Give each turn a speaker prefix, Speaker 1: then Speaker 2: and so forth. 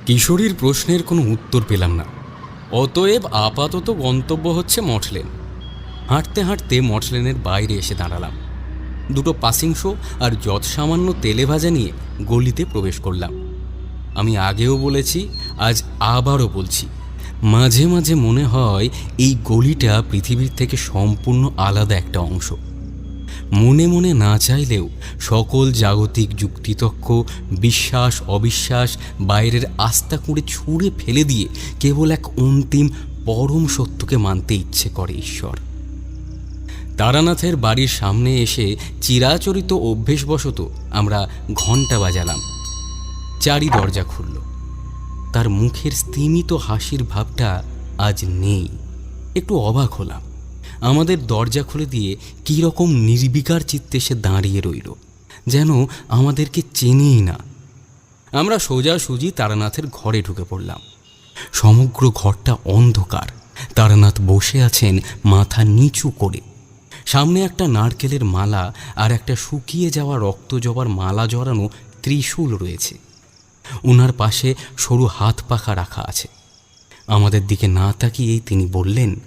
Speaker 1: কিশোরীর প্রশ্নের কোনো উত্তর পেলাম না। অতএব আপাতত গন্তব্য হচ্ছে মঠলেন। হাঁটতে হাঁটতে মঠলেনের বাইরে এসে দাঁড়ালাম। দুটো পাসিং শো আর যৎসামান্য তেলে ভাজা নিয়ে গলিতে প্রবেশ করলাম। আমি আগেও বলেছি, আজ আবারও বলছি, মাঝে মাঝে মনে হয় এই গলিটা পৃথিবীর থেকে সম্পূর্ণ আলাদা একটা অংশ। মনে মনে না চাইলেও সকল জাগতিক যুক্তিতক্ক, বিশ্বাস অবিশ্বাস, বাইরের আস্থা কুঁড়ে ছুঁড়ে ফেলে দিয়ে কেবল এক অন্তিম পরম সত্যকে মানতে ইচ্ছে করে ঈশ্বর। তারানাথের বাড়ির সামনে এসে চিরাচরিত অভ্যেসবশত আমরা ঘণ্টা বাজালাম। চারি দরজা খুলল। তার মুখের স্তিমিত হাসির ভাবটা আজ নেই। একটু অবাক হলাম। আমাদের দরজা খুলে দিয়ে কী রকম নির্বিকার চিত্তে সে দাঁড়িয়ে রইল, যেন আমাদেরকে চেনেই না। আমরা সোজাসুজি তারানাথের ঘরে ঢুকে পড়লাম। সমগ্র ঘরটা অন্ধকার। তারানাথ বসে আছেন মাথা নিচু করে। সামনে একটা নারকেলের মালা আর একটা শুকিয়ে যাওয়া রক্তজবার মালা জড়ানো ত্রিশূল রয়েছে। ওনার পাশে সরু হাত পাখা রাখা আছে। আমাদের দিকে না তাকিয়েই তিনি বললেন,